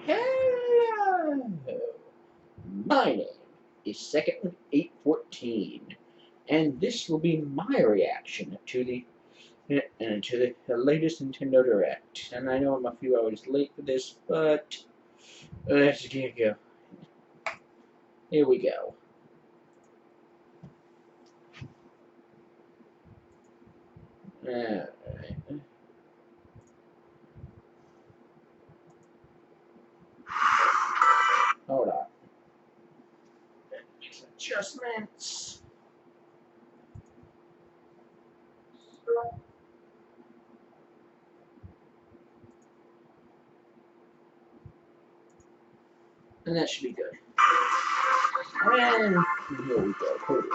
Hello. My name is Second 814, and this will be my reaction to the latest Nintendo Direct. And I know I'm a few hours late for this, but let's get go. Here we go. Alright. Hold on. Make some adjustments. And that should be good. And here we go. Here we go.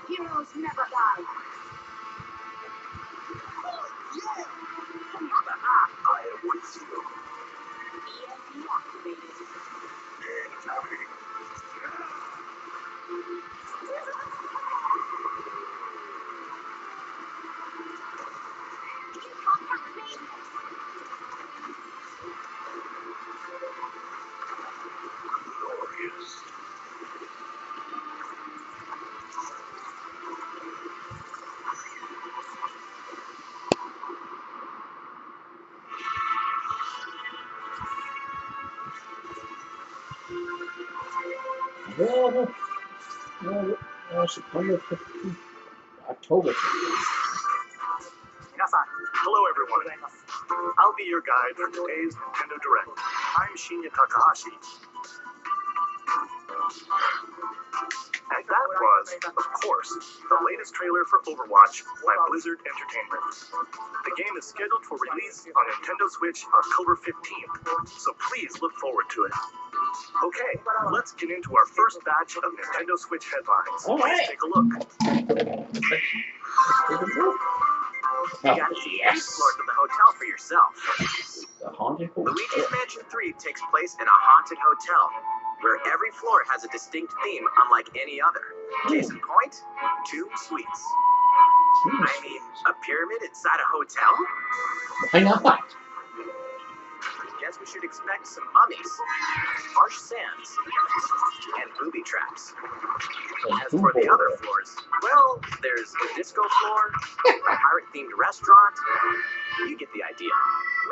Heroes never die. Yeah! I am with you. EMP activated. Incoming. Glorious. September 15th, October 15th. Hello everyone. I'll be your guide for today's Nintendo Direct. I'm Shinya Takahashi. And that was, of course, the latest trailer for Overwatch by Blizzard Entertainment. The game is scheduled for release on Nintendo Switch October 15th, so please look forward to it. Okay, let's get into our first batch of Nintendo Switch headlines. Please take a look. You got to see any floor from the hotel for yourself. The Haunted Hotel. Luigi's Mansion 3 takes place in a haunted hotel, where every floor has a distinct theme unlike any other. Case in point, 2 suites. I mean, a pyramid inside a hotel? Why not? Guess we should expect some mummies, harsh sands, and booby traps. As for the other floors, well, there's a disco floor, a pirate-themed restaurant. You get the idea.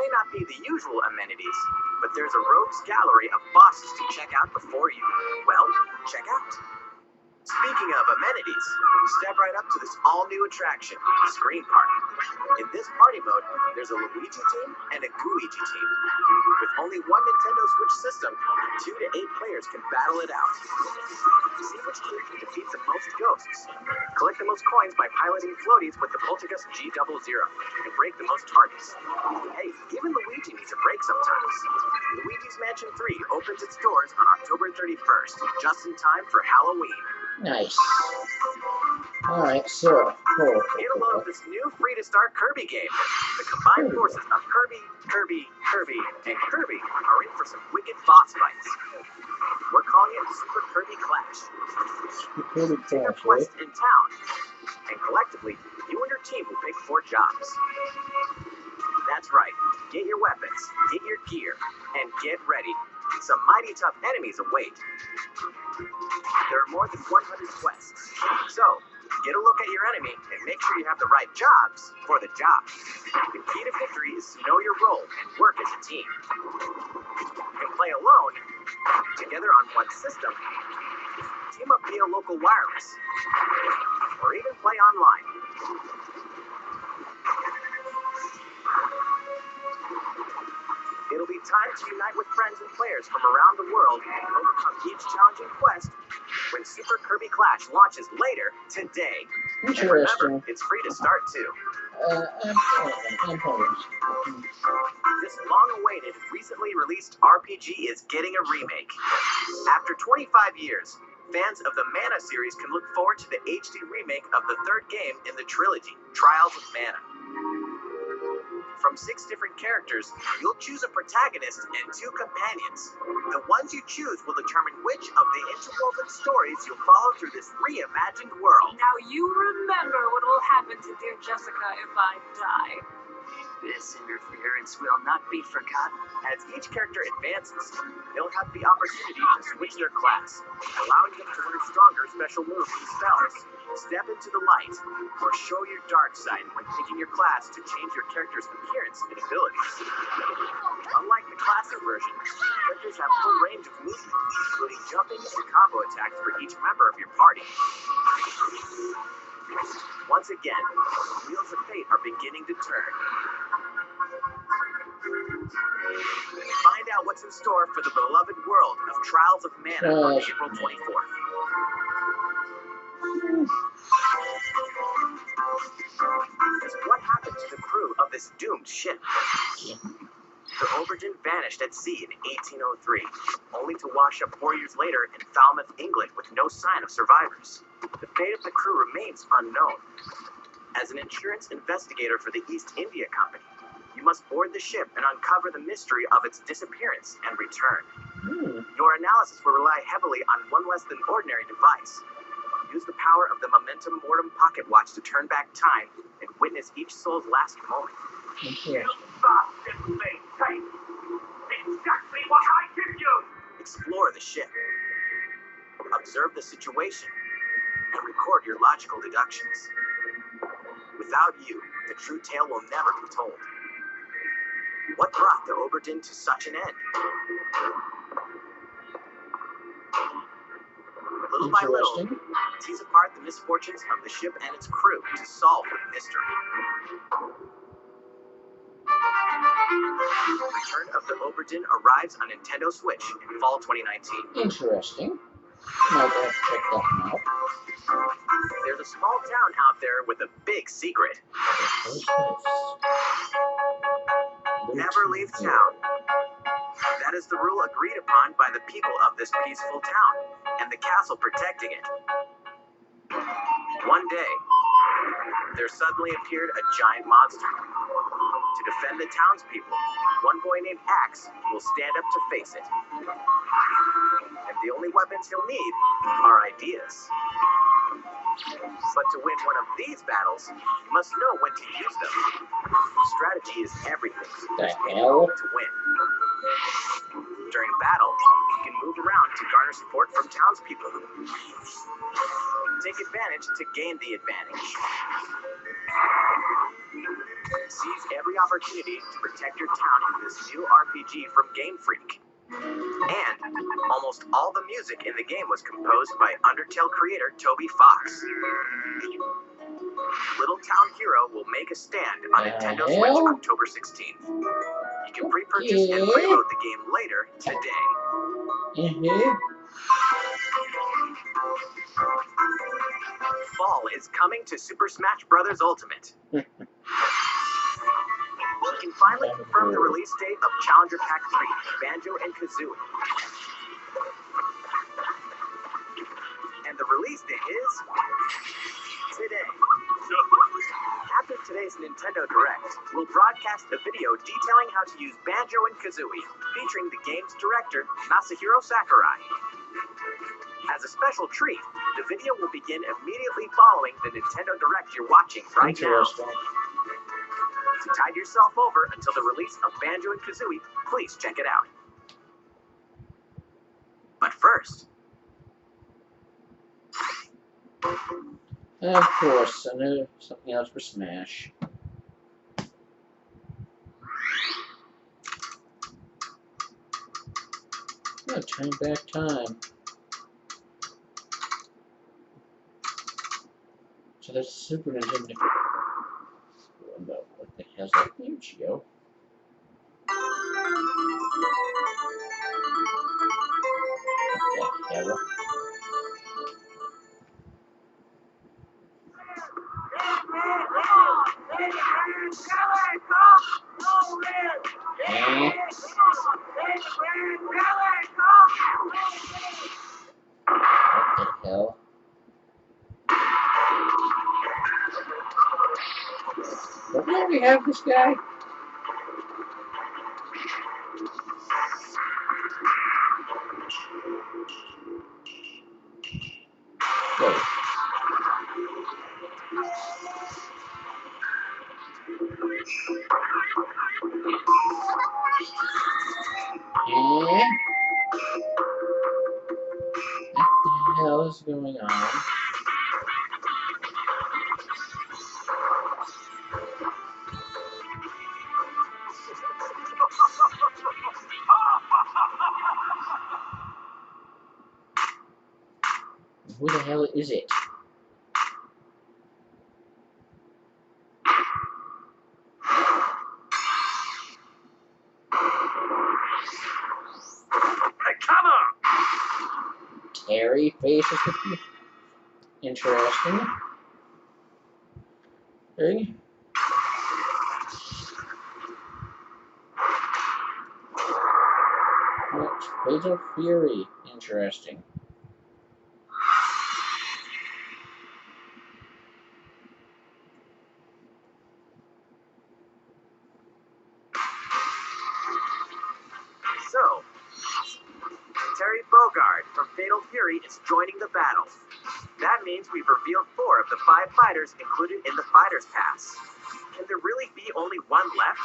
May not be the usual amenities, but there's a rogues gallery of bosses to check out before you, well, check out. Speaking of amenities, step right up to this all-new attraction, Screen Party. In this party mode, there's a Luigi team and a Gooigi team. With only one Nintendo Switch system, 2 to 8 players can battle it out. See which team can defeat the most ghosts. Collect the most coins by piloting floaties with the Poltergust G00 and break the most targets. Hey, even Luigi needs a break sometimes. Luigi's Mansion 3 opens its doors on October 31st, just in time for Halloween. Nice. Alright, so. Get a load of this new free-to-start Kirby game. The combined forces of Kirby, and Kirby are in for some wicked boss fights. We're calling it Super Kirby Clash. Take your quest in town, and collectively, you and your team will pick 4 jobs. That's right. Get your weapons, get your gear, and get ready. Some mighty tough enemies await. There are more than 100 quests. So, get a look at your enemy and make sure you have the right jobs for the job. The key to victory is to know your role and work as a team. You can play alone, together on one system, team up via local wireless, or even play online. It'll be time to unite with friends and players from around the world and overcome each challenging quest when Super Kirby Clash launches later today. And remember, Interesting. it's free to start too. I'm probably. This long-awaited, recently released RPG is getting a remake. After 25 years, fans of the Mana series can look forward to the HD remake of the third game in the trilogy, Trials of Mana. From 6 different characters, you'll choose a protagonist and 2 companions. The ones you choose will determine which of the interwoven stories you'll follow through this reimagined world. Now you remember what will happen to dear Jessica if I die. This interference will not be forgotten. As each character advances, they'll have the opportunity to switch their class, allowing them to learn stronger special moves and spells, step into the light, or show your dark side when picking your class to change your character's appearance and abilities. Unlike the classic version, characters have full range of movement, including jumping and combo attacks for each member of your party. Once again, the wheels of fate are beginning to turn. Find out what's in store for the beloved world of Trials of Mana on April 24th. What happened to the crew of this doomed ship? The Aubergine vanished at sea in 1803, only to wash up 4 years later in Falmouth, England, with no sign of survivors. The fate of the crew remains unknown. As an insurance investigator for the East India Company, you must board the ship and uncover the mystery of its disappearance and return. Your analysis will rely heavily on one less than ordinary device. Use the power of the Momentum Mortem pocket watch to turn back time and witness each soul's last moment. Okay. Exactly what I give you! Explore the ship. Observe the situation and record your logical deductions. Without you, the true tale will never be told. What brought the Aubergine to such an end? Little by little, tease apart the misfortunes of the ship and its crew to solve the mystery. Return of the Aubergine arrives on Nintendo Switch in fall 2019. Interesting. Might have to check that one out. There's a small town out there with a big secret. Never leave town. That is the rule agreed upon by the people of this peaceful town, and the castle protecting it. One day, there suddenly appeared a giant monster. To defend the townspeople, one boy named Axe will stand up to face it. And the only weapons he'll need are ideas. But to win one of these battles, you must know when to use them. Strategy is everything in order to win. During battle, you can move around to garner support from townspeople. Take advantage to gain the advantage. Seize every opportunity to protect your town in this new RPG from Game Freak. And almost all the music in the game was composed by Undertale creator Toby Fox. Little Town Hero will make a stand on Nintendo Switch October 16th. You can pre-purchase and preload the game later today. Fall is coming to Super Smash Bros. Ultimate. We can finally confirm the release date of Challenger Pack 3, Banjo and Kazooie. And the release date is today. After today's Nintendo Direct, we'll broadcast a video detailing how to use Banjo and Kazooie, featuring the game's director, Masahiro Sakurai. As a special treat, the video will begin immediately following the Nintendo Direct you're watching right now. To tide yourself over until the release of Banjo and Kazooie, please check it out. But first, of course, I know something else for Smash. Oh, turn back time. So that's Super Nintendo. What the hell's that? There you go. What the hell? we have this guy? Whoa. And what the hell is going on? Who the hell is it? Terry faces the interesting thing. Fatal Fury. Interesting. So, Terry Bogard from Fatal Fury is joining the battle. That means we've revealed 4 of the 5 fighters included in the Fighter's Pass. Can there really be only one left?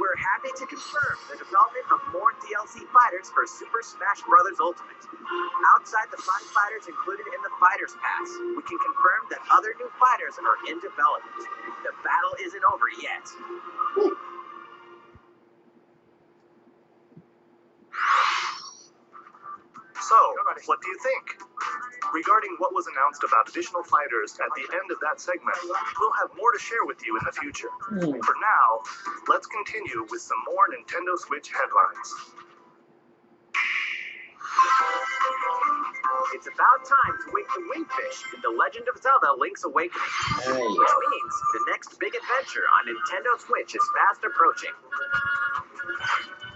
We're happy to confirm the development of more DLC fighters for Super Smash Bros. Ultimate. Outside the 5 fighters included in the Fighter's Pass, we can confirm that other new fighters are in development. The battle isn't over yet. So, what do you think? Regarding what was announced about additional fighters at the end of that segment, we'll have more to share with you in the future. For now, let's continue with some more Nintendo Switch headlines. It's about time to wake the Wingfish in The Legend of Zelda Link's Awakening, which means the next big adventure on Nintendo Switch is fast approaching.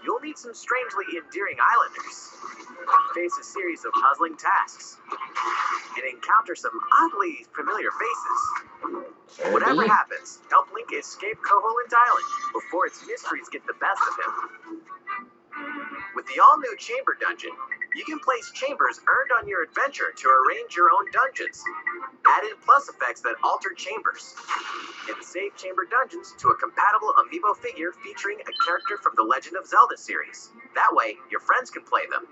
You'll meet some strangely endearing islanders, face a series of puzzling tasks, and encounter some oddly familiar faces. Whatever happens, help Link escape Koholint Island before its mysteries get the best of him. With the all-new Chamber Dungeon, you can place chambers earned on your adventure to arrange your own dungeons. Added plus effects that alter chambers. And save Chamber Dungeons to a compatible amiibo figure featuring a character from the Legend of Zelda series. That way, your friends can play them.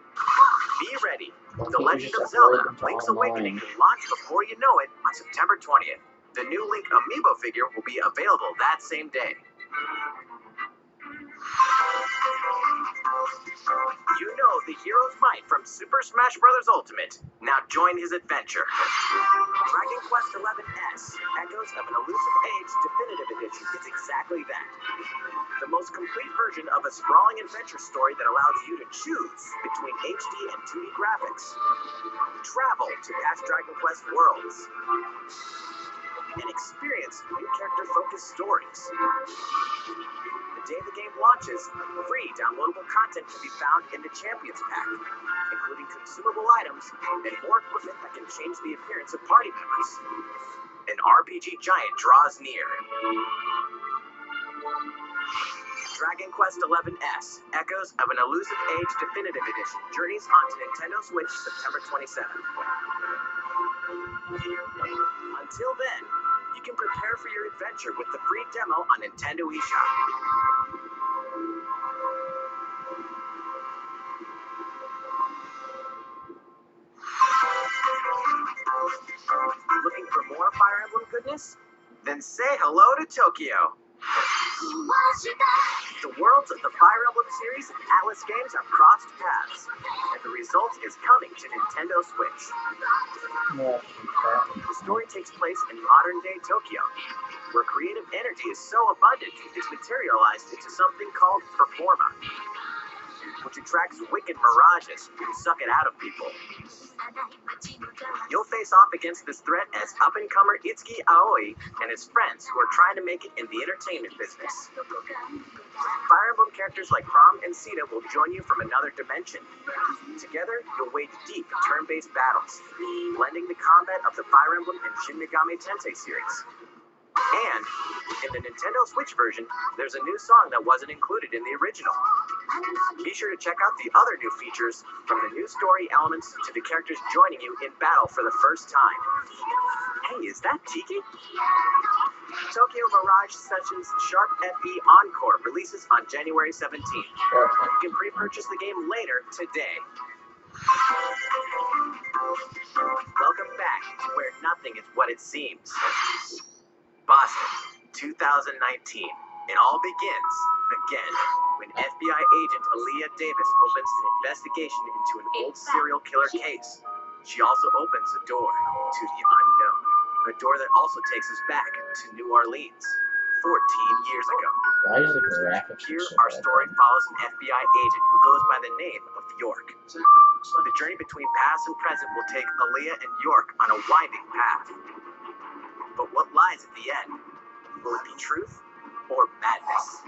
Be ready. The Legend of Zelda Link's Awakening will launch before you know it on September 20th. The new Link amiibo figure will be available that same day. You know the hero's might from Super Smash Bros. Ultimate. Now join his adventure. Dragon Quest XI-S, Echoes of an Elusive Age Definitive Edition is exactly that. The most complete version of a sprawling adventure story that allows you to choose between HD and 2D graphics. Travel to past Dragon Quest worlds. And experience new character-focused stories. The day the game launches, free downloadable content can be found in the Champions Pack, including consumable items and more equipment that can change the appearance of party members. An RPG giant draws near. Dragon Quest XI-S, Echoes of an Elusive Age Definitive Edition, journeys onto Nintendo Switch September 27th. Until then, you can prepare for your adventure with the free demo on Nintendo eShop. Looking for more Fire Emblem goodness? Then say hello to Tokyo. The worlds of the Fire Emblem series and Atlas games have crossed paths, and the result is coming to Nintendo Switch. The story takes place in modern-day Tokyo, where creative energy is so abundant it's materialized into something called Performa. which attracts wicked mirages who suck it out of people. You'll face off against this threat as up-and-comer Itsuki Aoi and his friends who are trying to make it in the entertainment business. Fire Emblem characters like Prom and Sita will join you from another dimension. Together, you'll wage deep turn-based battles, blending the combat of the Fire Emblem and Shin Megami Tensei series. And, in the Nintendo Switch version, there's a new song that wasn't included in the original. Be sure to check out the other new features, from the new story elements to the characters joining you in battle for the first time. Hey, is that Tiki? Tokyo Mirage Sessions Sharp FE Encore releases on January 17th. You can pre-purchase the game later today. Welcome back to where nothing is what it seems. Boston, 2019. It all begins again when FBI agent Aaliyah Davis opens an investigation into an old serial killer case. She also opens a door to the unknown, a door that also takes us back to New Orleans, 14 years ago. Why is the graphics Here, so our bad? story follows an FBI agent who goes by the name of York. The journey between past and present will take Aaliyah and York on a winding path. But what lies at the end? Will it be truth or madness?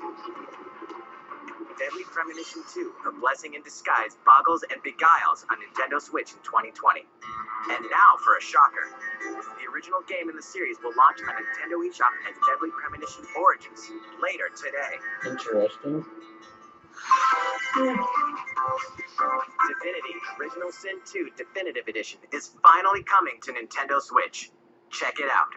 Deadly Premonition 2, A Blessing in Disguise, boggles and beguiles on Nintendo Switch in 2020. And now for a shocker. The original game in the series will launch on Nintendo eShop as Deadly Premonition Origins later today. Interesting. Divinity Original Sin 2 Definitive Edition is finally coming to Nintendo Switch. Check it out.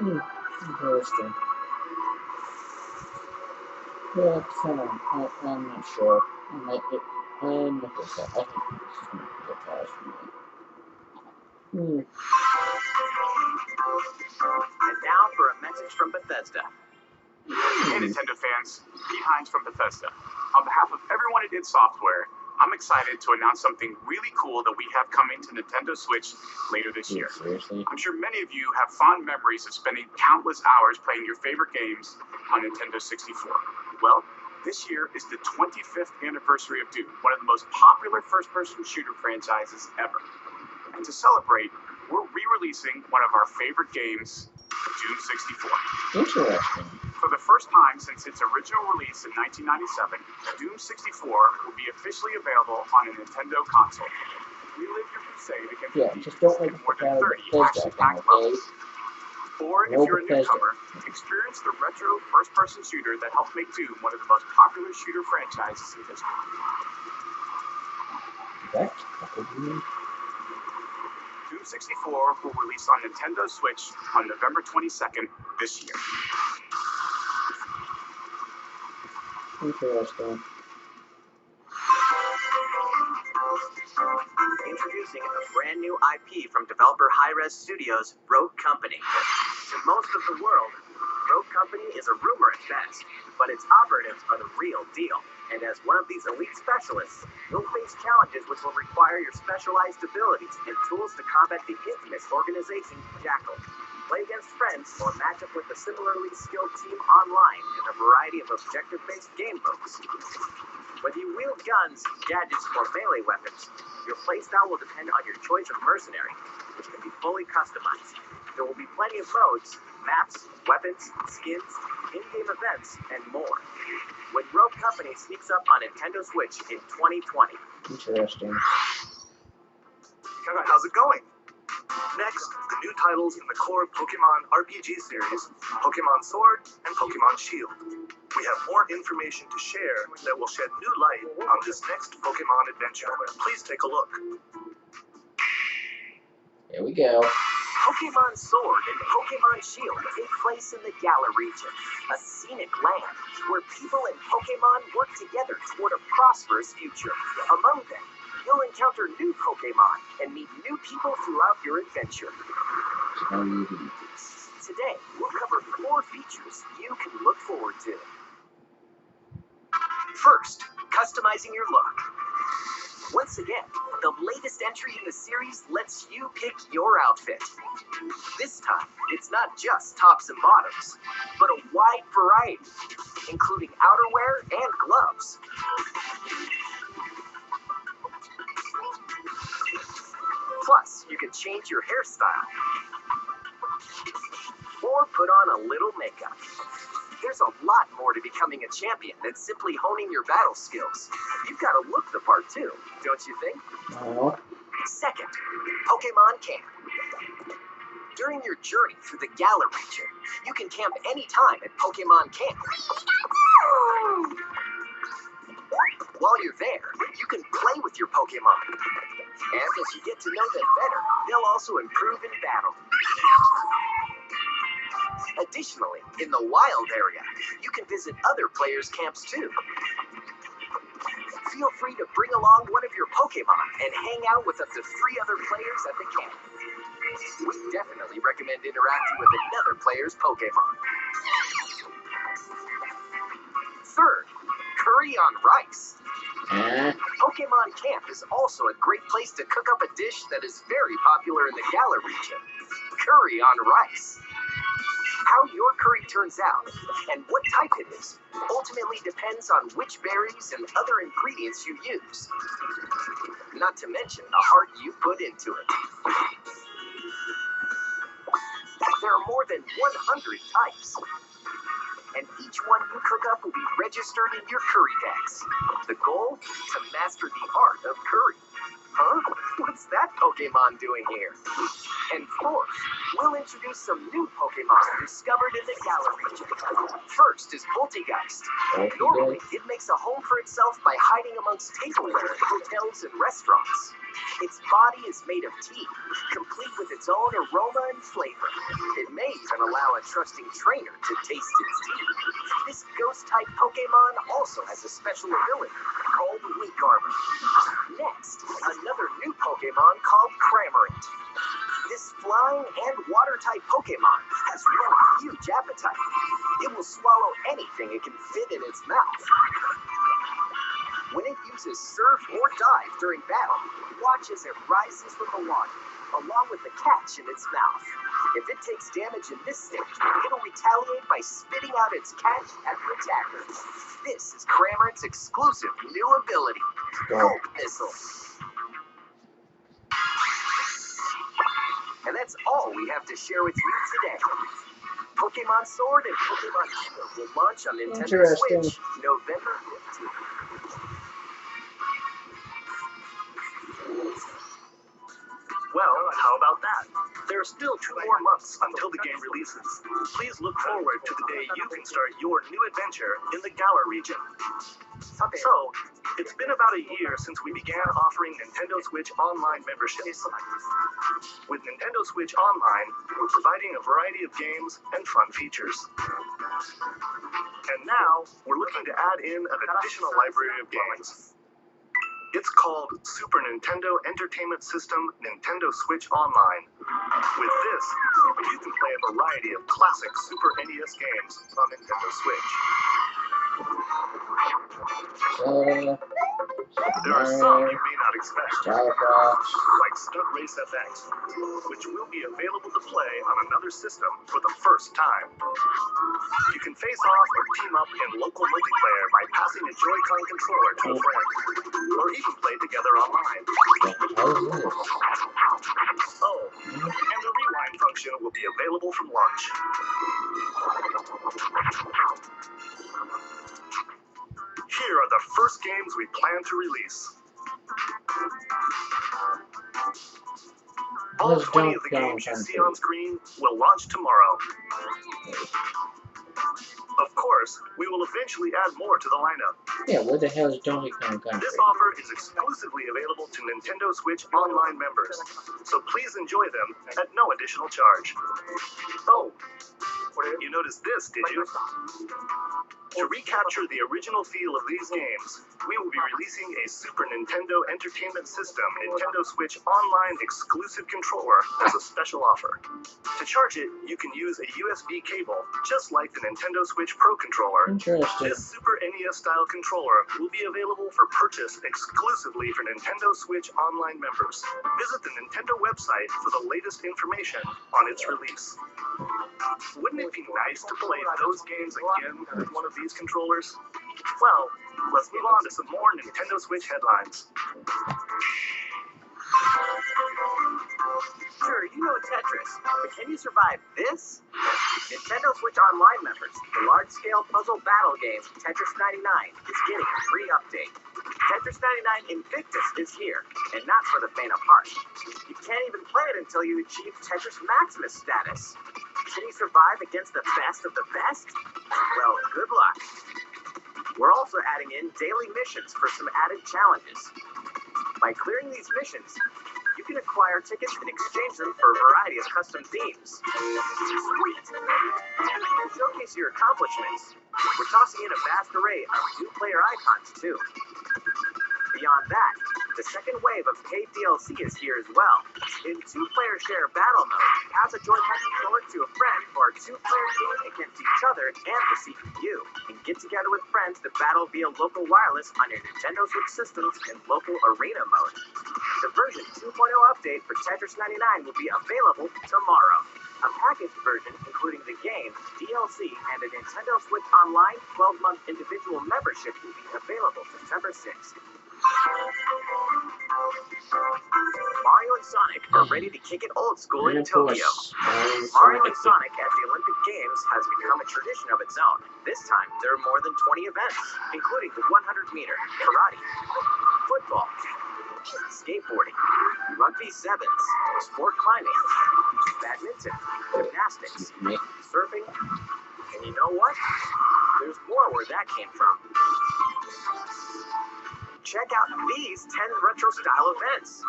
Interesting. Yeah, kind of. I'm not sure. I'm not sure. I think this is going to be a pass for me. And now for a message from Bethesda. Hey Nintendo fans, Pete Hines from Bethesda. On behalf of everyone at id Software, I'm excited to announce something really cool that we have coming to Nintendo Switch later this year. Seriously? I'm sure many of you have fond memories of spending countless hours playing your favorite games on Nintendo 64. Well, this year is the 25th anniversary of Doom, one of the most popular first-person shooter franchises ever. And to celebrate, we're re-releasing one of our favorite games, Doom 64. Interesting. For the first time since its original release in 1997, Doom 64 will be officially available on a Nintendo console. Relive your crusade against Yeah, just don't let in the more fuck than out of 30 Bethesda action-packed thing, okay? levels. Or, if No you're a Bethesda. newcomer, experience the retro first-person shooter that helped make Doom one of the most popular shooter franchises in history. What? What do you mean? Doom 64 will release on Nintendo Switch on November 22nd this year. Interesting. Introducing a brand new IP from developer Hi-Res Studios, Rogue Company. To most of the world, Rogue Company is a rumor at best, but its operatives are the real deal. And as one of these elite specialists, you'll face challenges which will require your specialized abilities and tools to combat the infamous organization Jackal. Play against friends or match up with a similarly skilled team online in a variety of objective-based game modes. Whether you wield guns, gadgets, or melee weapons, your playstyle will depend on your choice of mercenary, which can be fully customized. There will be plenty of modes, maps, weapons, skins, in-game events, and more. When Rogue Company sneaks up on Nintendo Switch in 2020. Interesting. How's it going? Next, the new titles in the core Pokemon RPG series, Pokemon Sword and Pokemon Shield. We have more information to share that will shed new light on this next Pokemon adventure. Please take a look. Here we go. Pokemon Sword and Pokemon Shield take place in the Galar region, a scenic land where people and Pokemon work together toward a prosperous future. Among them, you'll encounter new Pokemon and meet new people throughout your adventure. Today, we'll cover 4 features you can look forward to. First, customizing your look. Once again, the latest entry in the series lets you pick your outfit. This time, it's not just tops and bottoms, but a wide variety, including outerwear and gloves. Plus, you can change your hairstyle or put on a little makeup. There's a lot more to becoming a champion than simply honing your battle skills. You've got to look the part too, don't you think? No. Second, Pokemon Camp. During your journey through the Galar region, you can camp anytime at Pokemon Camp. While you're there, you can play with your Pokemon. And as you get to know them better, they'll also improve in battle. Additionally, in the wild area, you can visit other players' camps too. Feel free to bring along one of your Pokemon and hang out with up to 3 other players at the camp. We definitely recommend interacting with another player's Pokemon. Third, curry on rice. Pokemon Camp is also a great place to cook up a dish that is very popular in the Galar region, curry on rice. How your curry turns out and what type it is ultimately depends on which berries and other ingredients you use. Not to mention the heart you put into it. There are more than 100 types, and each one you cook up will be registered in your curry decks. The goal? To master the art of curry. Huh? What's that Pokemon doing here? And fourth, we'll introduce some new Pokemon discovered in the Galar region. First is Poltegeist. Normally, it makes a home for itself by hiding amongst tableware in hotels and restaurants. Its body is made of tea, complete with its own aroma and flavor. It may even allow a trusting trainer to taste its tea. This ghost-type Pokemon also has a special ability called Weak Armor. Next, another new Pokemon called Cramorant. This flying and water-type Pokemon has one huge appetite. It will swallow anything it can fit in its mouth. When it uses Surf or Dive during battle, watch as it rises from the water, along with the catch in its mouth. If it takes damage in this stage, it'll retaliate by spitting out its catch at the attacker. This is Cramorant's exclusive new ability, Gulp Missile. And that's all we have to share with you today. Pokemon Sword and Pokemon Shield will launch on Nintendo Switch November 15th. Well, how about that? There are still 2 more months until the game releases. Please look forward to the day you can start your new adventure in the Galar region. So, it's been about a year since we began offering Nintendo Switch Online memberships. With Nintendo Switch Online, we're providing a variety of games and fun features. And now, we're looking to add in an additional library of games. It's called Super Nintendo Entertainment System Nintendo Switch Online. With this, you can play a variety of classic Super NES games on Nintendo Switch. There are some you may not expect, like Stunt Race FX, which will be available to play on another system for the first time. You can face off or team up in local multiplayer by passing a Joy-Con controller to a friend, or even play together online. Oh, and the rewind function will be available from launch. Here are the first games we plan to release. All 20 of the games you see on screen will launch tomorrow. Of course, we will eventually add more to the lineup. Yeah, where the hell is Donkey Kong Country? This offer is exclusively available to Nintendo Switch Online members, so please enjoy them at no additional charge. Oh, you noticed this, did you? To recapture the original feel of these games, we will be releasing a Super Nintendo Entertainment System Nintendo Switch Online exclusive controller as a special offer. To charge it, you can use a USB cable, just like the Nintendo Switch Pro controller. Interesting. This Super NES-style controller will be available for purchase exclusively for Nintendo Switch Online members. Visit the Nintendo website for the latest information on its release. Wouldn't it be nice to play those games again with one of these controllers? Well, let's move on to some more Nintendo Switch headlines. Sure, you know Tetris, but can you survive this? Nintendo Switch Online members, the large-scale puzzle battle game Tetris 99 is getting a free update. Tetris 99 Invictus is here, and not for the faint of heart. You can't even play it until you achieve Tetris Maximus status. Can you survive against the best of the best? Well, good luck. We're also adding in daily missions for some added challenges. By clearing these missions, you can acquire tickets and exchange them for a variety of custom themes. Sweet! To showcase your accomplishments, we're tossing in a vast array of new player icons, too. Beyond that, the second wave of paid DLC is here as well. In two-player share battle mode, pass a joypad controller to a friend for a two-player game against each other and the CPU, and get together with friends to battle via local wireless on your Nintendo Switch systems in local arena mode. The version 2.0 update for Tetris 99 will be available tomorrow. A packaged version, including the game, DLC, and a Nintendo Switch Online 12-month individual membership will be available September 6th. Mario and Sonic are ready to kick it old school in Tokyo. Mario and Sonic at the Olympic Games has become a tradition of its own. This time, there are more than 20 events, including the 100-meter, karate, football, skateboarding, rugby sevens, sport climbing, badminton, gymnastics, surfing, and you know what? There's more where that came from. Check out these 10 retro-style events,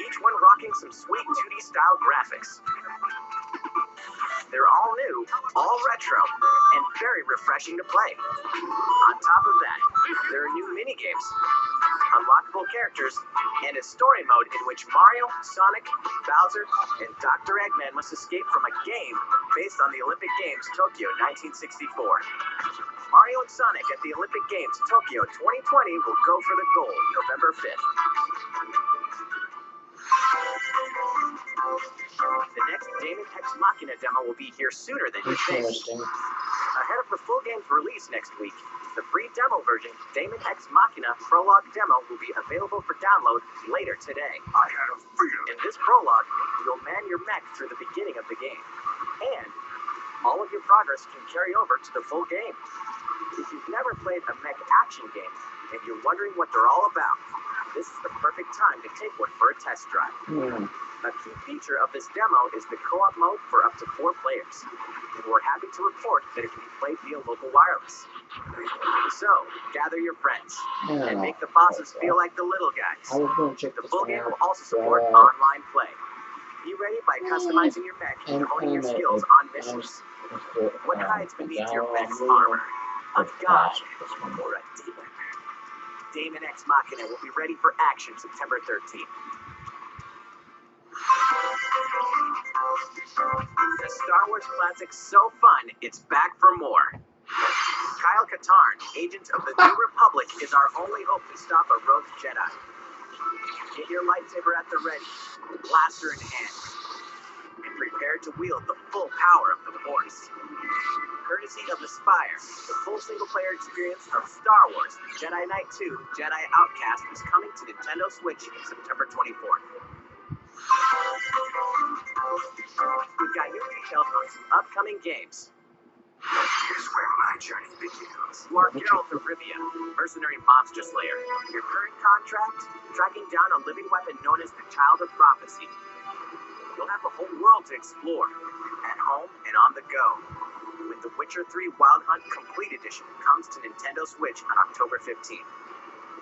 each one rocking some sweet 2D style graphics. They're all new, all retro, and very refreshing to play. On top of that, there are new mini-games, unlockable characters, and a story mode in which Mario, Sonic, Bowser, and Dr. Eggman must escape from a game based on the Olympic Games Tokyo 1964. Mario and Sonic at the Olympic Games Tokyo 2020 will go for the gold November 5th. The next Damon X Machina demo will be here sooner than you think. Ahead of the full game's release next week, the free demo version, Damon X Machina Prologue Demo, will be available for download later today. I had a feeling. In this prologue, you'll man your mech through the beginning of the game, and all of your progress can carry over to the full game. If you've never played a mech action game and you're wondering what they're all about, this is the perfect time to take one for a test drive. A key feature of this demo is the co-op mode for up to 4 players, and we're happy to report that it can be played via local wireless. So, gather your friends and make the bosses feel like the little guys. The full game will also support online play. Be ready by customizing your mech and honing your skills on missions. What hides beneath your mech's armor? A god or a demon? Damon X Machina will be ready for action September 13th. The Star Wars classic So Fun, it's back for more. Kyle Katarn, agent of the New Republic, is our only hope to stop a rogue Jedi. Get your lightsaber at the ready, blaster in hand, and prepare to wield the full power of the Force. Courtesy of Aspire, the full single-player experience of Star Wars Jedi Knight 2 Jedi Outcast is coming to Nintendo Switch September 24th. We've got new details on some upcoming games. Here's where my journey begins. You are Geralt of Rivia, mercenary monster slayer. Your current contract? Tracking down a living weapon known as the Child of Prophecy. You'll have a whole world to explore, at home and on the go. with The Witcher 3 Wild Hunt Complete Edition comes to Nintendo Switch on October 15th.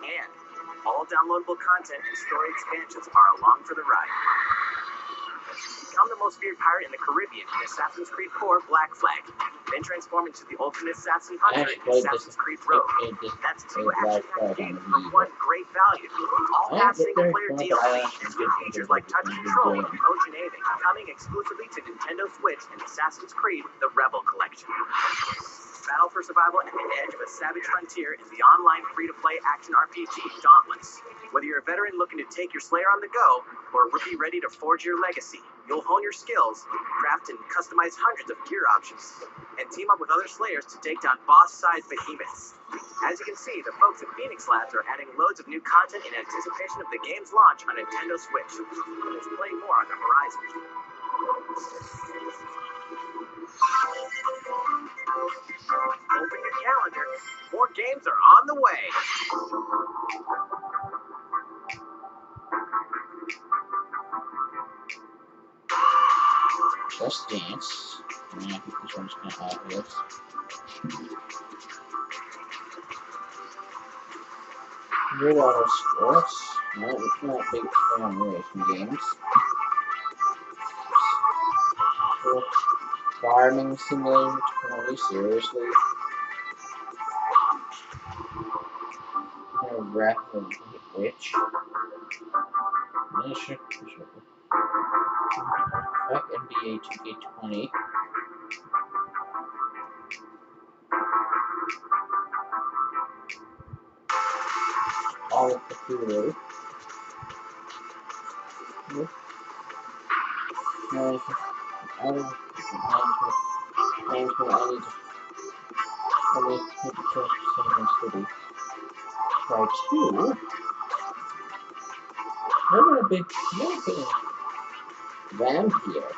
And all downloadable content and story expansions are along for the ride. Become the most feared pirate in the Caribbean in Assassin's Creed 4 Black Flag. Then transform into the ultimate assassin hunter in Assassin's Creed Rogue. That's 2 action-packed games for one great value. All have single-player DLC and new features like touch control and motion aiming, coming exclusively to Nintendo Switch and Assassin's Creed The Rebel Collection. Battle for survival at the edge of a savage frontier in the online free-to-play action RPG Dauntless. Whether you're a veteran looking to take your Slayer on the go, or a rookie ready to forge your legacy, you'll hone your skills, craft and customize hundreds of gear options, and team up with other Slayers to take down boss-sized behemoths. As you can see, the folks at Phoenix Labs are adding loads of new content in anticipation of the game's launch on Nintendo Switch. There's plenty more on the horizon. Open your calendar. More games are on the way. Just Dance. Yeah, I think this one's kind of obvious. Good Auto Sports. Not big fan of racing games. Farming Simulator 20, seriously? Wreck of Witch. Fuck NBA 2K20. All of the Hulu. City. Try 2. Another big Vampire.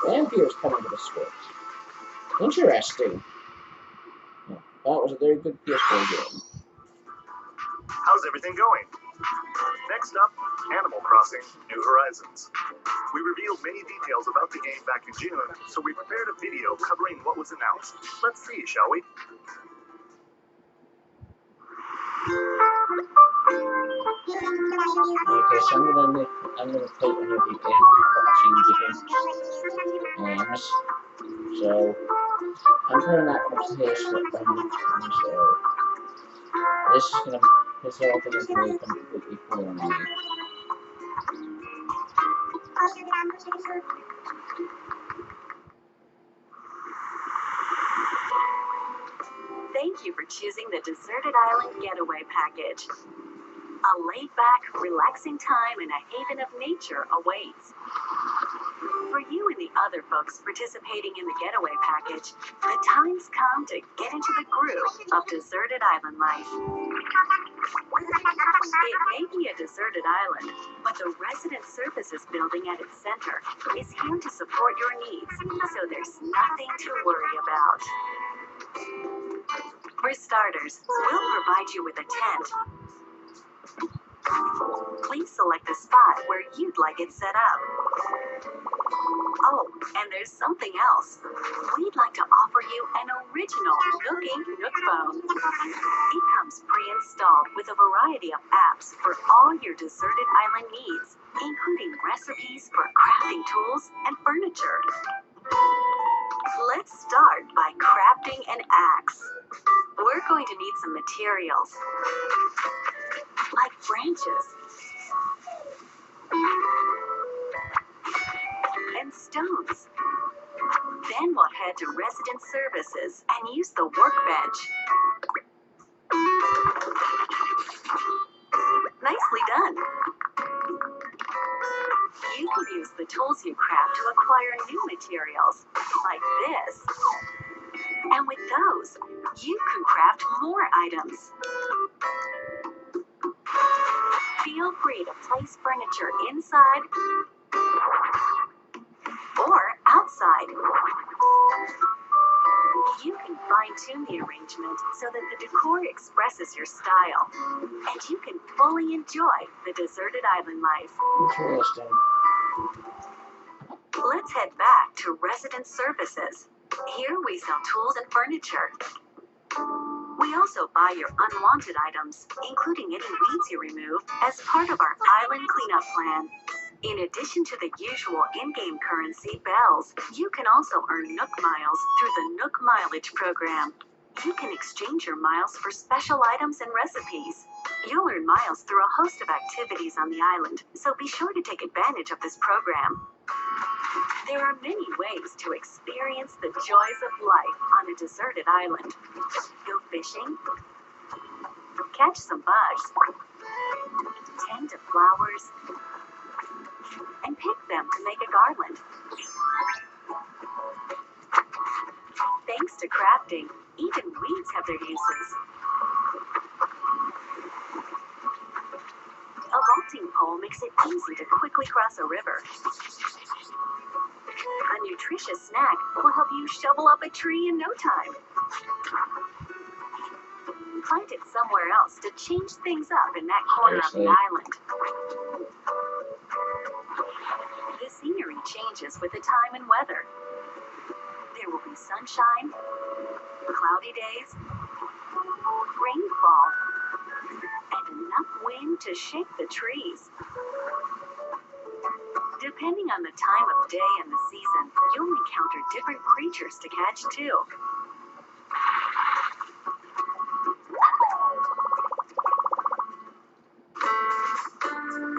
Vampire's coming to the Switch. Interesting. Yeah, that was a very good PS4 game. How's everything going? Next up, Animal Crossing: New Horizons. We revealed many details about the game back in June, so we prepared a video covering what was announced. Let's see, shall we? Okay, so I'm gonna play one of the Animal Crossing games. So I'm probably not gonna play this one. So this whole thing is gonna be completely foreign to me. Thank you for choosing the Deserted Island Getaway Package. A laid-back, relaxing time in a haven of nature awaits. For you and the other folks participating in the Getaway Package, the time's come to get into the groove of deserted island life. It may be a deserted island, but the Resident Services building at its center is here to support your needs, so there's nothing to worry about. For starters, we'll provide you with a tent. Please select the spot where you'd like it set up. Oh, and there's something else. We'd like to offer you an original Nook Inc. Nook phone. It comes pre-installed with a variety of apps for all your deserted island needs, including recipes for crafting tools and furniture. Let's start by crafting an axe. We're going to need some materials, like branches and stones. Then we'll head to Resident Services and use the workbench. Nicely done. You can use the tools you craft to acquire new materials, like this. And with those, you can craft more items. Feel free to place furniture inside or outside. You can fine-tune the arrangement so that the decor expresses your style, and you can fully enjoy the deserted island life. Interesting. Let's head back to Resident Services. Here we sell tools and furniture. We also buy your unwanted items, including any weeds you remove, as part of our island cleanup plan. In addition to the usual in-game currency, bells, you can also earn Nook miles through the Nook Mileage program. You can exchange your miles for special items and recipes. You'll earn miles through a host of activities on the island, so be sure to take advantage of this program. There are many ways to experience the joys of life on a deserted island. Go fishing, catch some bugs, tend to flowers, and pick them to make a garland. Thanks to crafting, even weeds have their uses. A vaulting pole makes it easy to quickly cross a river. A nutritious snack will help you shovel up a tree in no time. Plant it somewhere else to change things up in that corner of the island. The scenery changes with the time and weather. There will be sunshine, cloudy days, rainfall, and enough wind to shake the trees. Depending on the time of day and the season, you'll encounter different creatures to catch too.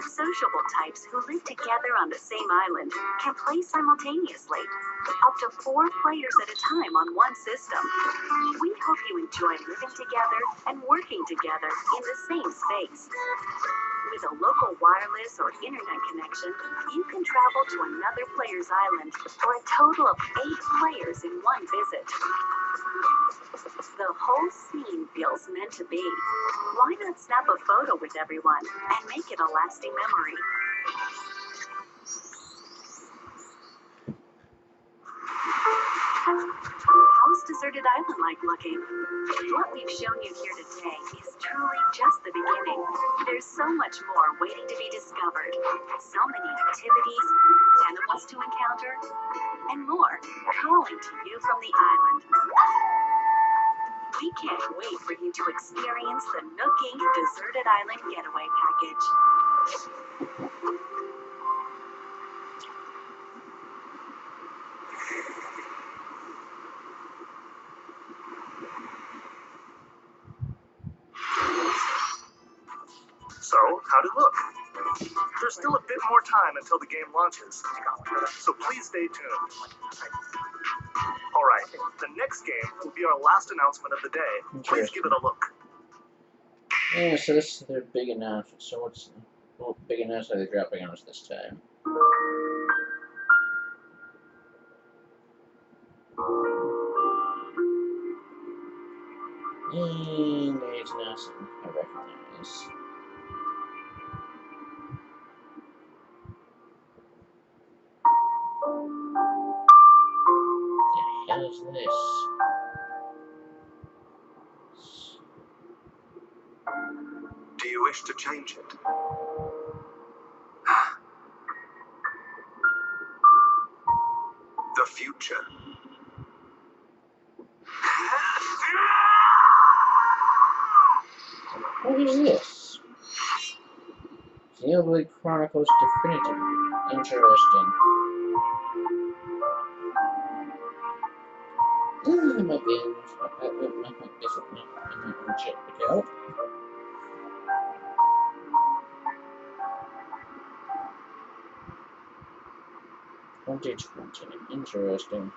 Sociable types who live together on the same island can play simultaneously, up to 4 players at a time on one system. We hope you enjoy living together and working together in the same space. With a local wireless or internet connection, you can travel to another player's island for a total of 8 players in one visit. The whole scene feels meant to be. Why not snap a photo with everyone and make it a lasting memory? How's Deserted Island like looking? What we've shown you here today is truly just the beginning. There's so much more waiting to be discovered. So many activities, animals to encounter, and more calling to you from the island. We can't wait for you to experience the Nook Inc. Deserted Island Getaway Package. So, how'd it look? There's still a bit more time until the game launches, so please stay tuned. Alright, the next game will be our last announcement of the day. Please give it a look. Yeah, so this is their big announcement. So what big announcement are they dropping on us this time? And there's now something I recognize. What the hell is this? Do you wish to change it? The future. What is this? Xenoblade Chronicles Definitive. Interesting. It might be check it out. Interesting.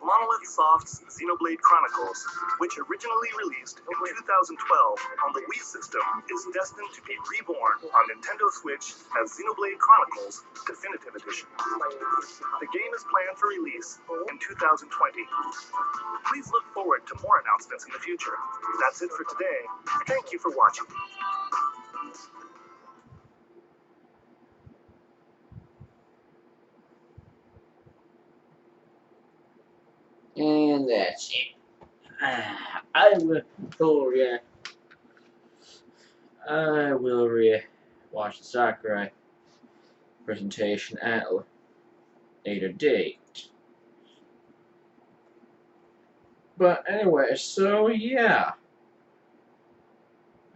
Monolith Soft's Xenoblade Chronicles, which originally released in 2012 on the Wii system, is destined to be reborn on Nintendo Switch as Xenoblade Chronicles Definitive Edition. The game is planned for release in 2020. Please look forward to more announcements in the future. That's it for today. Thank you for watching. And that's it. I will watch the Sakurai presentation later date. But anyway, so yeah.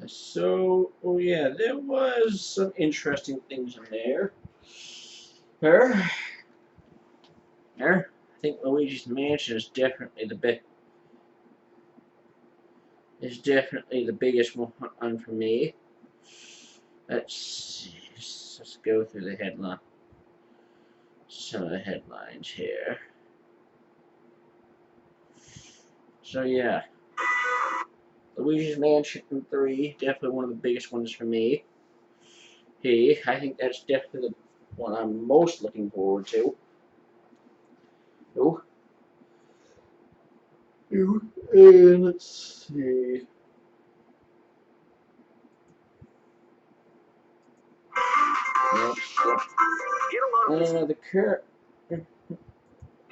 So, oh yeah, there was some interesting things in there. I think Luigi's Mansion is definitely the biggest one for me. Let's see. Let's go through the headline. Some of the headlines here. So yeah, Luigi's Mansion 3, definitely one of the biggest ones for me. I think that's definitely the one I'm most looking forward to. Oh. And let's see. Get a load of this The current.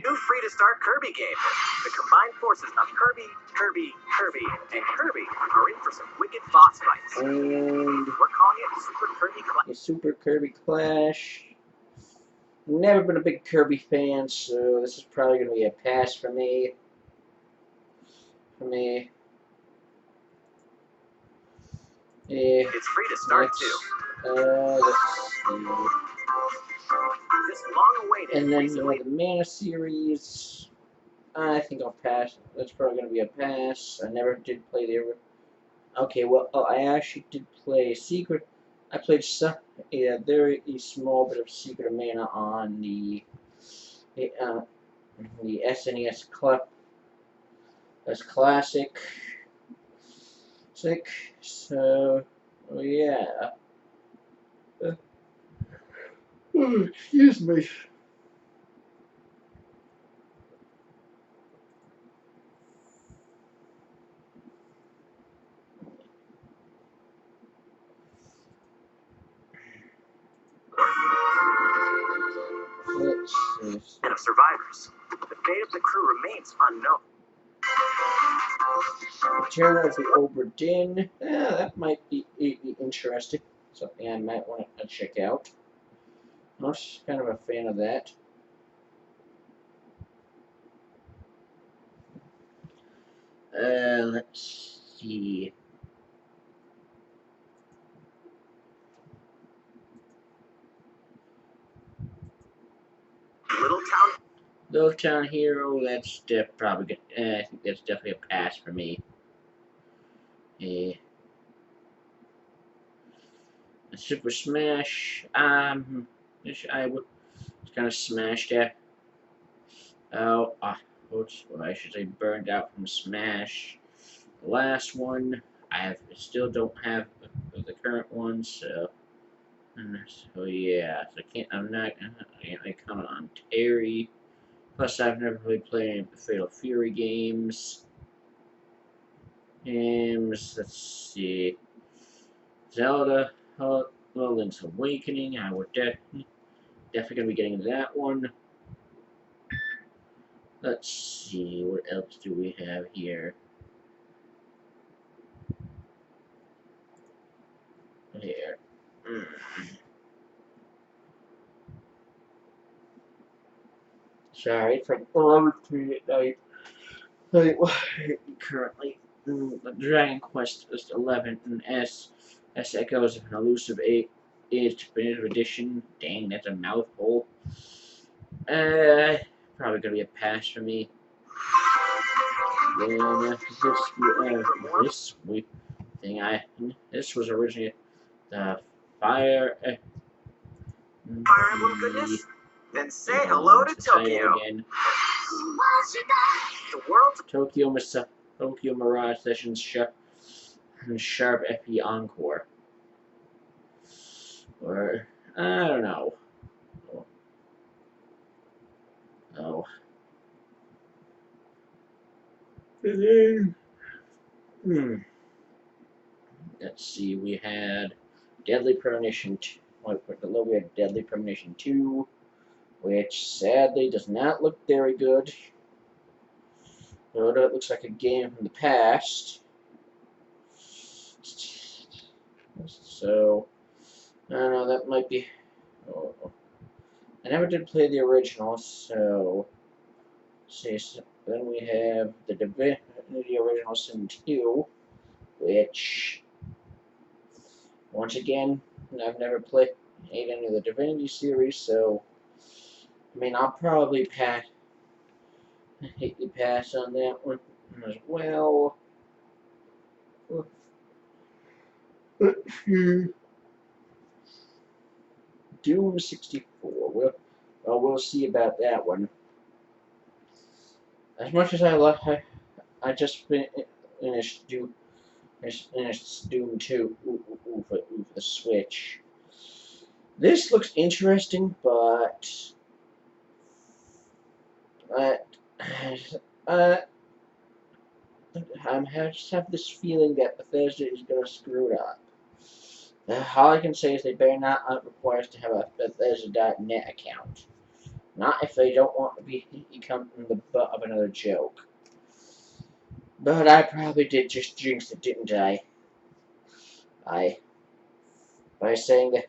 new free-to-start Kirby game. The combined forces of Kirby, and Kirby are in for some wicked boss fights. And We're calling it Super Kirby Clash. a Super Kirby Clash. Never been a big Kirby fan, so this is probably going to be a pass for me. It's free to start too. Let's see. This long-awaited And then recently the Mana series. I think I'll pass. That's probably going to be a pass. I never did play the. Okay, well, I actually did play Secret. I played some, very small bit of Secret of Mana on the SNES Club as classic. So, oh yeah. Excuse me. Let's see. and of survivors. The fate of the crew remains unknown. Return of the Obra Dinn. That might be interesting. Something I might want to check out. I'm kind of a fan of that. Let's see. Little Town Hero. That's probably good. I think that's definitely a pass for me. Super Smash. I would kind of smashed it. Oh, I should say burned out from Smash. The last one, I still don't have the current one, so yeah, so I'm not I count on Terry. Plus, I've never really played any of the Fatal Fury games. Let's see, Zelda, Link's Awakening. I would definitely gonna be getting that one. Let's see, what else do we have here? Here. Sorry, it's like 11:03 at night. Currently, the Dragon Quest is 11 and S Echoes of an Elusive Age Definitive Edition. Dang, that's a mouthful. Probably gonna be a pass for me. Then this thing this was originally the Fire. Fire Emblem goodness? Then say hello to Tokyo. Again. The world's Tokyo Mirage Sessions Sharp FE Encore. Or I don't know. Oh. Let's see. We had Deadly Premonition. We had Deadly Premonition 2, which sadly does not look very good. It looks like a game from the past. So, I don't know, that might be. I never did play the original, so see. So then we have the Divinity Original Sin 2, which once again I've never played any of the Divinity series, so I mean I'll probably pass on that one as well. Doom 64. We'll see about that one. As much as I just finished Doom 2 for the Switch. This looks interesting, but uh, uh, I just have this feeling that Bethesda is going to screw it up. All I can say is they better not require us to have a Bethesda.net account. Not if they don't want to become the butt of another joke. But I probably did just jinx it, didn't I? By saying that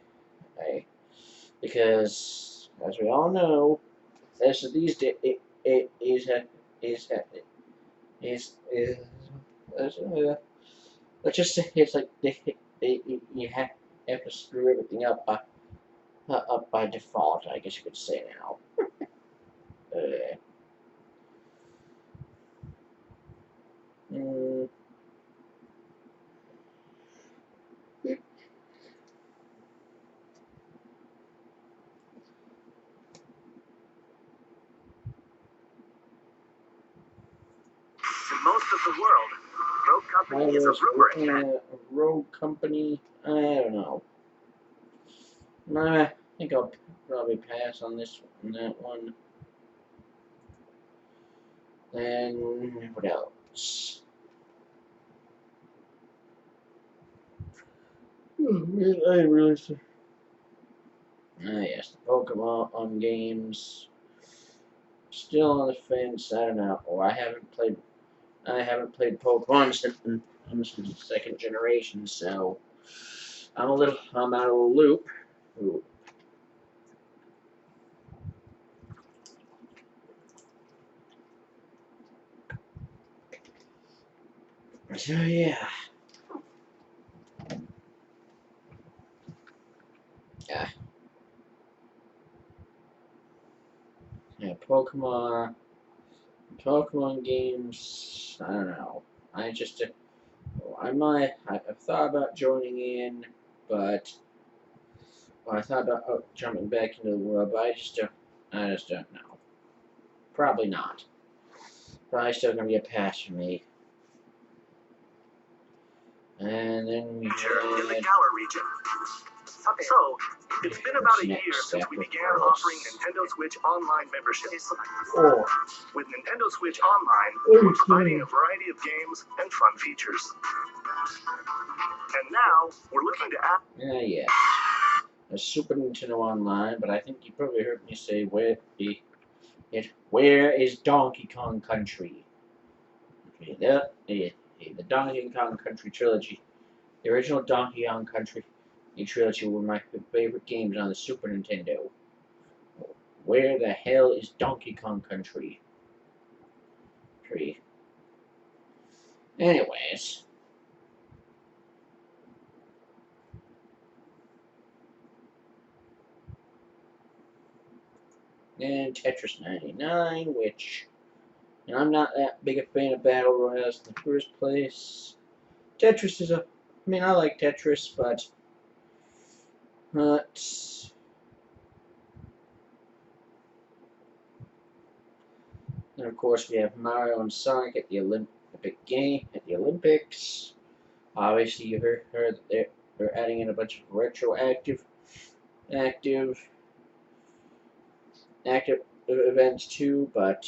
because as we all know, as of these days, it is let's just say it's like you have to screw everything up by default. I guess you could say now. Uh, mm, To most of the world, Rogue Company is a rumor again. Rogue Company. I don't know. I think I'll probably pass on that one. Then what else? I really. Ah, yes, the Pokemon games. Still on the fence. I don't know. Oh, I haven't played. Pokemon since the second generation, so I'm out of the loop. Ooh. So yeah. Yeah, Pokemon games. I don't know. I just I've thought about joining in, but I thought about jumping back into the world, but I just don't know. Probably not. Probably still gonna be a pass for me. And then we Feature in the had Galar region. So, it's been about a year since we began offering Nintendo Switch Online memberships. Oh, With Nintendo Switch Online, we're providing a variety of games and fun features. And now, we're looking to add... yeah. A Super Nintendo Online, but I think you probably heard me say where is Donkey Kong Country? Okay, the Donkey Kong Country trilogy. The original Donkey Kong Country trilogy were my favorite games on the Super Nintendo. Where the hell is Donkey Kong Country? Anyways. And Tetris 99, which I'm not that big a fan of Battle Royales in the first place. Tetris is I like Tetris, but and of course we have Mario and Sonic at the Olympics. Obviously you heard that they're adding in a bunch of retroactive active events too, but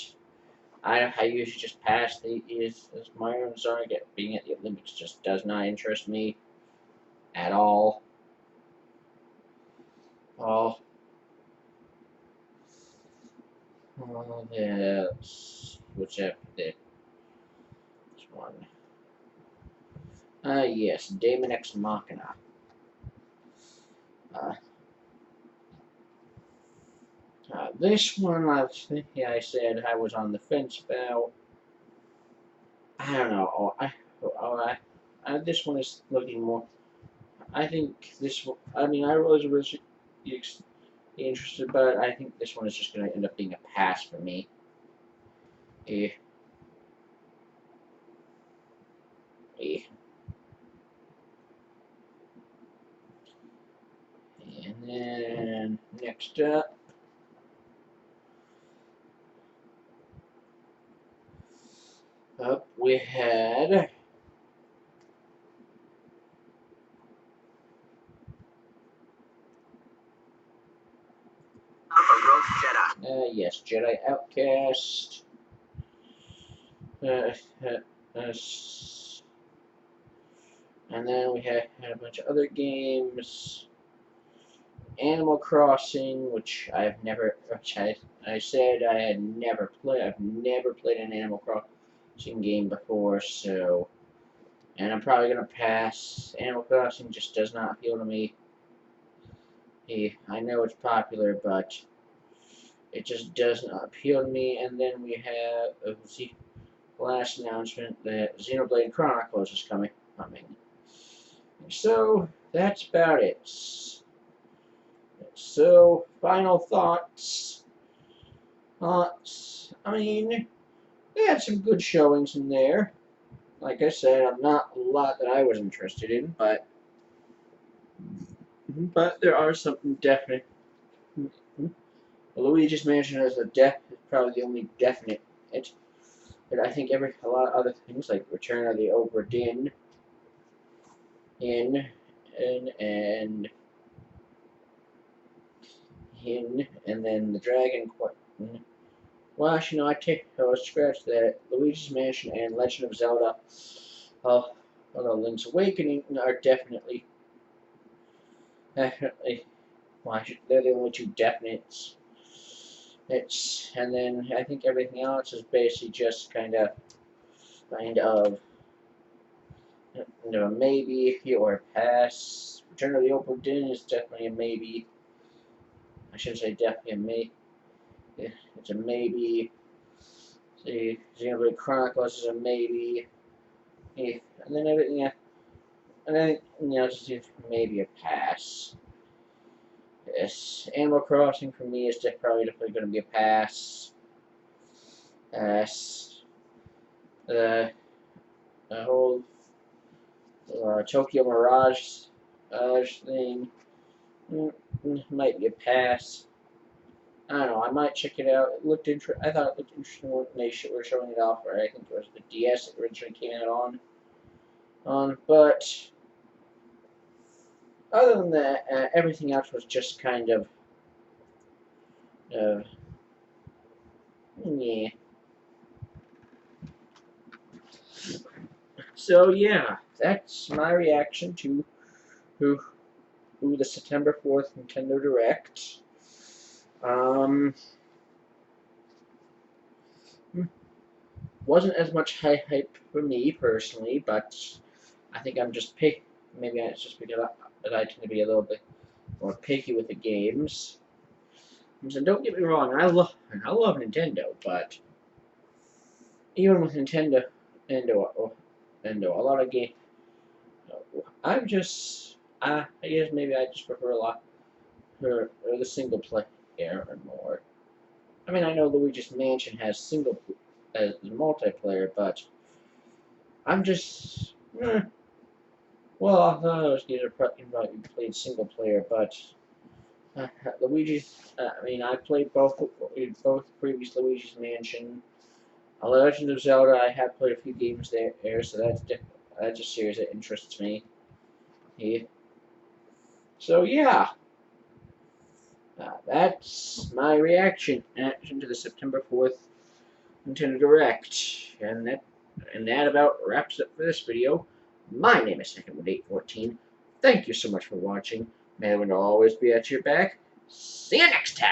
I usually just pass as Mario and Sonic being at the Olympics just does not interest me at all. Oh, yes, whichever this one. Yes, Damon X Machina. Uh, This one, I said I was on the fence about. I don't know. This one is looking more. I think this. I mean, I was originally interested, but I think this one is just going to end up being a pass for me. Eh, eh. And then next up we had. Yes, Jedi Outcast. Uh, and then we had a bunch of other games. Animal Crossing, which I said I had never played. I've never played an Animal Crossing game before, so. And I'm probably gonna pass. Animal Crossing just does not appeal to me. I know it's popular, but it just does not appeal to me. And then we have the last announcement that Xenoblade Chronicles is coming. So that's about it. So final thoughts. I mean, they had some good showings in there. Like I said, not a lot that I was interested in, but there are some definite. Luigi's Mansion is probably the only definite. But I think a lot of other things like Return of the Obra Dinn, and then the Dragon Quest. Well, actually, no, I was scratch that. Luigi's Mansion and Legend of Zelda, Link's Awakening are definitely, well, they're the only two definites. And then I think everything else is basically just kind of a maybe or a pass. Return of the Obra Dinn is definitely a maybe. I should say definitely a maybe. It's a maybe. The Xenoblade Chronicles is a maybe. Yeah. And then everything, and then just maybe a pass. Yes, Animal Crossing for me is probably definitely going to be a pass. Pass. The whole Tokyo Mirage thing might be a pass. I don't know. I might check it out. It looked I thought it looked interesting when they were showing it off. Or I think it was the DS it originally came out on. But other than that, everything else was just kind of yeah. So yeah, that's my reaction to the September 4th Nintendo Direct. Wasn't as much high hype for me personally, but I think I'm just picky. Maybe it's just because I tend to be a little bit more picky with the games. So don't get me wrong, I love Nintendo, but even with Nintendo, a lot of games, I guess maybe I just prefer a lot for the single player or more. I mean, I know Luigi's Mansion has multiplayer, but I'm just, well, I thought those games probably played single player, but Luigi's, I mean, I played both previous Luigi's Mansion. Legend of Zelda, I have played a few games there, so that's a series that interests me. Yeah. So yeah, that's my reaction to the September 4th Nintendo Direct, and that about wraps up for this video. My name is Second814. Thank you so much for watching. May the wind always be at your back. See you next time.